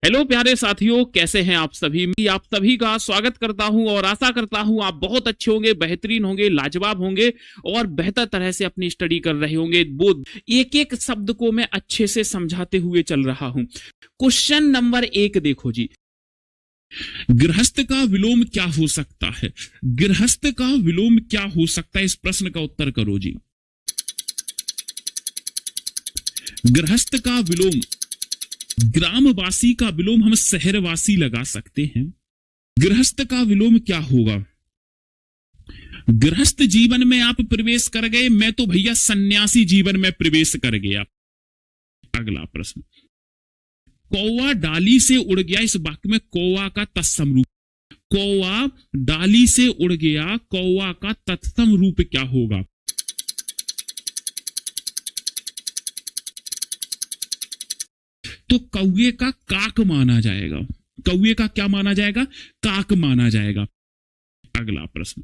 Hello प्यारे साथियों, कैसे हैं आप सभी। मैं आप सभी का स्वागत करता हूं और आशा करता हूं आप बहुत अच्छे होंगे, बेहतरीन होंगे, लाजवाब होंगे और बेहतर तरह से अपनी स्टडी कर रहे होंगे। वो एक एक शब्द को मैं अच्छे से समझाते हुए चल रहा हूं। क्वेश्चन नंबर 1 देखो जी। गृहस्थ का विलोम क्या हो सकता है? गृहस्थ का विलोम क्या हो सकता है, इस प्रश्न का उत्तर करो जी। गृहस्थ का विलोम, ग्रामवासी का विलोम हम शहरवासी लगा सकते हैं। गृहस्थ का विलोम क्या होगा? गृहस्थ जीवन में आप प्रवेश कर गए, मैं तो भैया सन्यासी जीवन में प्रवेश कर गया। अगला प्रश्न, कौवा डाली से उड़ गया, इस वाक्य में कौवा का तत्सम रूप। कौवा डाली से उड़ गया, कौवा का तत्सम रूप क्या होगा? तो कौवे का काक माना जाएगा। कौवे का क्या माना जाएगा? काक माना जाएगा। अगला प्रश्न,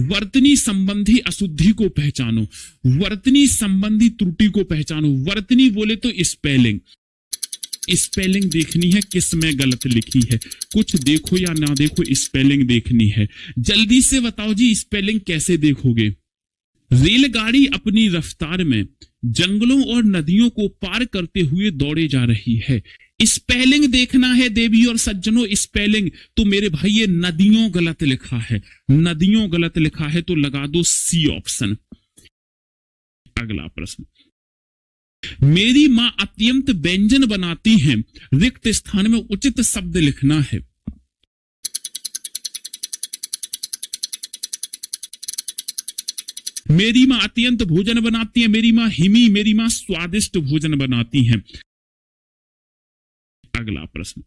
वर्तनी संबंधी अशुद्धि को पहचानो। वर्तनी संबंधी त्रुटि को पहचानो। वर्तनी बोले तो स्पेलिंग। स्पेलिंग देखनी है, किस में गलत लिखी है। कुछ देखो या ना देखो, स्पेलिंग देखनी है। जल्दी से बताओ जी, स्पेलिंग कैसे देखोगे? रेलगाड़ी अपनी रफ्तार में जंगलों और नदियों को पार करते हुए दौड़े जा रही है। स्पेलिंग देखना है देवी और सज्जनों, स्पेलिंग। तो मेरे भाई ये नदियों गलत लिखा है, नदियों गलत लिखा है, तो लगा दो सी ऑप्शन। अगला प्रश्न, मेरी मां अत्यंत व्यंजन बनाती हैं, रिक्त स्थान में उचित शब्द लिखना है। मेरी मां अत्यंत भोजन बनाती है, मेरी मां हिमी, मेरी मां स्वादिष्ट भोजन बनाती हैं। अगला प्रश्न,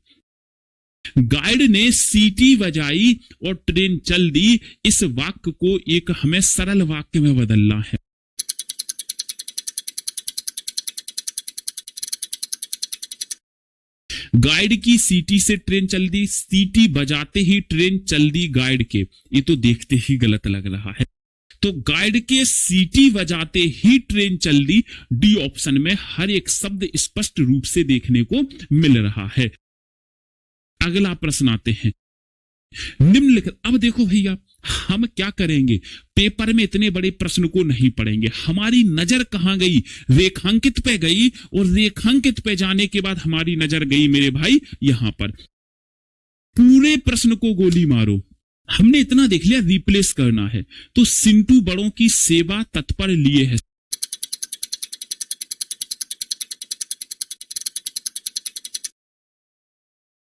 गाइड ने सीटी बजाई और ट्रेन चल दी, इस वाक्य को एक हमें सरल वाक्य में बदलना है। गाइड की सीटी से ट्रेन चल दी, सीटी बजाते ही ट्रेन चल दी गाइड के, ये तो देखते ही गलत लग रहा है। तो गाइड के सीटी बजाते ही ट्रेन चल दी, डी ऑप्शन में हर एक शब्द स्पष्ट रूप से देखने को मिल रहा है। अगला प्रश्न आते हैं, निम्नलिखित। अब देखो भैया, हम क्या करेंगे, पेपर में इतने बड़े प्रश्न को नहीं पढ़ेंगे। हमारी नजर कहां गई? रेखांकित पे गई, और रेखांकित पे जाने के बाद हमारी नजर गई मेरे भाई यहां पर। पूरे प्रश्न को गोली मारो। हमने इतना देख लिया, रिप्लेस करना है। तो सिंटू बड़ों की सेवा तत्पर लिए है।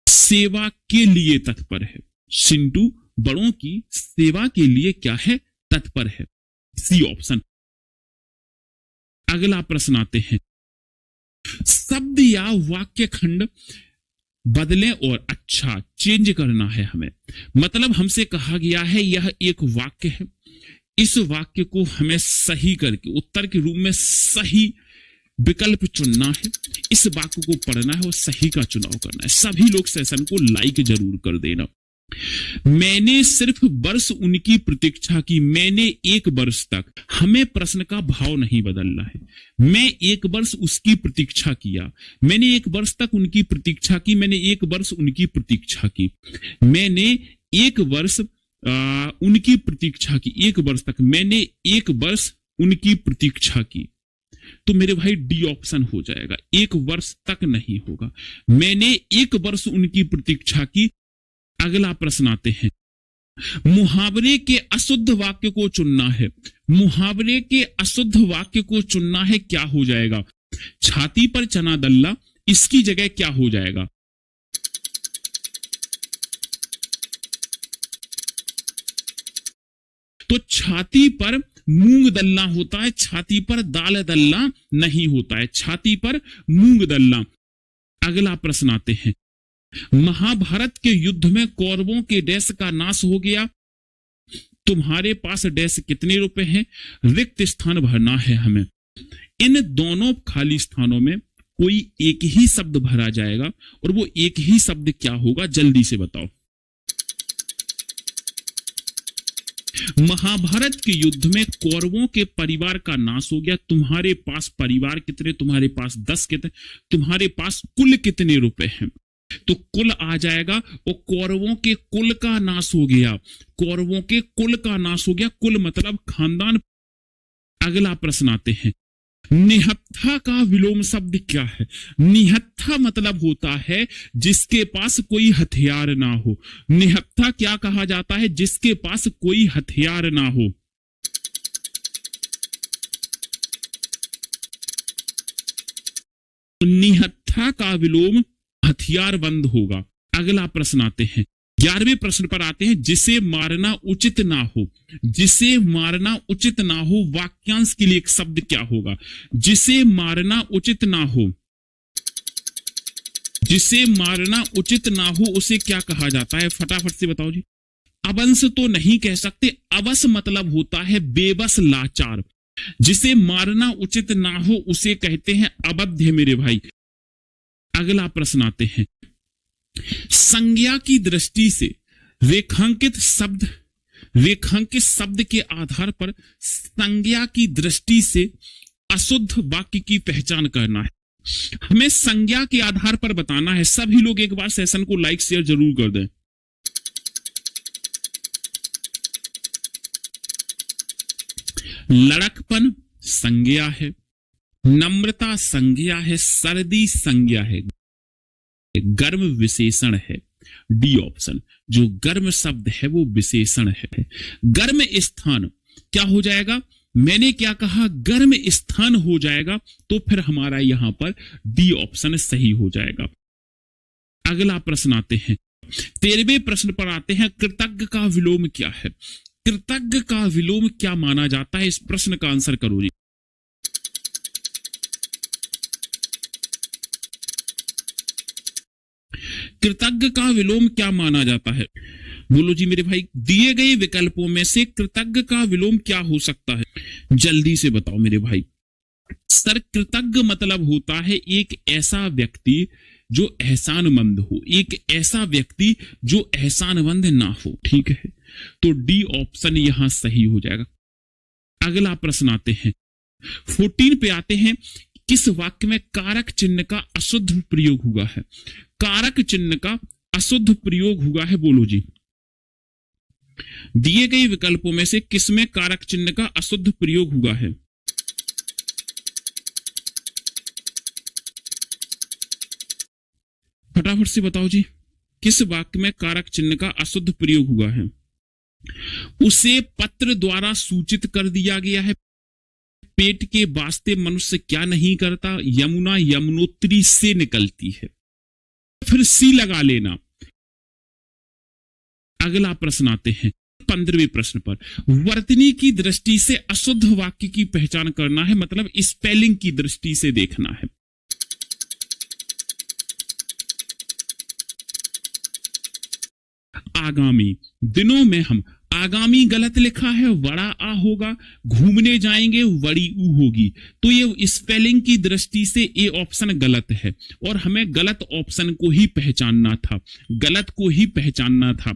सेवा के लिए तत्पर है। सिंटू बड़ों की सेवा के लिए क्या है? तत्पर है, सी ऑप्शन। अगला प्रश्न आते हैं, शब्द या वाक्य खंड बदलें और अच्छा चेंज करना है हमें। मतलब हमसे कहा गया है यह एक वाक्य है, इस वाक्य को हमें सही करके उत्तर के रूप में सही विकल्प चुनना है। इस वाक्य को पढ़ना है और सही का चुनाव करना है। सभी लोग सेशन को लाइक जरूर कर देना। मैंने सिर्फ वर्ष उनकी प्रतीक्षा की, मैंने एक वर्ष तक, हमें प्रश्न का भाव नहीं बदलना है। मैं एक वर्ष उसकी प्रतीक्षा किया, मैंने एक वर्ष तक उनकी प्रतीक्षा की, मैंने एक वर्ष उनकी प्रतीक्षा की, मैंने एक वर्ष उनकी प्रतीक्षा की, एक वर्ष तक, मैंने एक वर्ष उनकी प्रतीक्षा की। तो मेरे भाई डी ऑप्शन हो जाएगा, एक वर्ष तक नहीं होगा। मैंने एक वर्ष उनकी प्रतीक्षा की। अगला प्रश्न आते हैं, मुहावरे के अशुद्ध वाक्य को चुनना है। मुहावरे के अशुद्ध वाक्य को चुनना है, क्या हो जाएगा? छाती पर चना दल्ला, इसकी जगह क्या हो जाएगा? तो छाती पर मूंग दल्ला होता है, छाती पर दाल दल्ला नहीं होता है, छाती पर मूंग दल्ला। अगला प्रश्न आते हैं, महाभारत के युद्ध में कौरवों के डैश का नाश हो गया, तुम्हारे पास डैश कितने रुपए हैं? रिक्त स्थान भरना है हमें। इन दोनों खाली स्थानों में कोई एक ही शब्द भरा जाएगा, और वो एक ही शब्द क्या होगा? जल्दी से बताओ। महाभारत के युद्ध में कौरवों के परिवार का नाश हो गया। तुम्हारे पास परिवार कितने? तुम्हारे पास 10 कितने? तुम्हारे पास कुल कितने रुपए हैं? तो कुल आ जाएगा और कौरवों के कुल का नाश हो गया। कौरवों के कुल का नाश हो गया। कुल मतलब खानदान। अगला प्रश्न आते हैं, निहत्था का विलोम शब्द क्या है? निहत्था मतलब होता है जिसके पास कोई हथियार ना हो। निहत्था क्या कहा जाता है? जिसके पास कोई हथियार ना हो। निहत्था का विलोम हथियारबंद होगा। अगला प्रश्न आते हैं, 11वें प्रश्न पर आते हैं, जिसे मारना उचित ना हो। जिसे मारना उचित ना हो, वाक्यांश के लिए एक शब्द क्या होगा? जिसे मारना उचित ना हो, जिसे मारना उचित ना हो उसे क्या कहा जाता है? फटाफट से बताओ जी। अबंस तो नहीं कह सकते। अबस मतलब होता है बेबस, लाचार। जिसे मारना उचित ना हो उसे कहते हैं अबध्य मेरे भाई। अगला प्रश्न आते हैं, संज्ञा की दृष्टि से रेखांकित शब्द के आधार पर संज्ञा की दृष्टि से अशुद्ध वाक्य की पहचान करना है। हमें संज्ञा के आधार पर बताना है। सभी लोग एक बार सेशन को लाइक शेयर जरूर कर दें। लड़कपन संज्ञा है, नम्रता संज्ञा है, सर्दी संज्ञा है, गर्म विशेषण है। डी ऑप्शन, जो गर्म शब्द है वो विशेषण है। गर्म स्थान क्या हो जाएगा? मैंने क्या कहा? गर्म स्थान हो जाएगा। तो फिर हमारा यहां पर डी ऑप्शन सही हो जाएगा। अगला प्रश्न आते हैं, 13वें प्रश्न पर आते हैं, कृतज्ञ का विलोम क्या है? कृतज्ञ का विलोम क्या माना जाता है? इस प्रश्न का आंसर करो जी। कृतज्ञ का विलोम क्या माना जाता है? बोलो जी मेरे भाई। दिए गए विकल्पों में से कृतज्ञ का विलोम क्या हो सकता है? जल्दी से बताओ मेरे भाई। सर, कृतज्ञ मतलब होता है एक ऐसा व्यक्ति जो एहसानमंद हो, एक ऐसा व्यक्ति जो एहसानमंद ना हो। ठीक है, तो डी ऑप्शन यहां सही हो जाएगा। अगला प्रश्न आते हैं, 14 पे आते हैं, किस वाक्य में कारक चिन्ह का अशुद्ध प्रयोग हुआ है? कारक चिन्ह का अशुद्ध प्रयोग हुआ है, बोलो जी। दिए गए विकल्पों में से किसमें कारक चिन्ह का अशुद्ध प्रयोग हुआ है? फटाफट से बताओ जी, किस वाक्य में कारक चिन्ह का अशुद्ध प्रयोग हुआ है? उसे पत्र द्वारा सूचित कर दिया गया है। पेट के वास्ते मनुष्य क्या नहीं करता? यमुना यमुनोत्री से निकलती है। फिर सी लगा लेना। अगला प्रश्न आते हैं 15वें प्रश्न पर, वर्तनी की दृष्टि से अशुद्ध वाक्य की पहचान करना है, मतलब स्पेलिंग की दृष्टि से देखना है। आगामी दिनों में हम, आगामी गलत लिखा है, वड़ा आ होगा। घूमने जाएंगे, वड़ी ऊ होगी। तो ये स्पेलिंग की दृष्टि से ए ऑप्शन गलत है और हमें गलत ऑप्शन को ही पहचानना था, गलत को ही पहचानना था।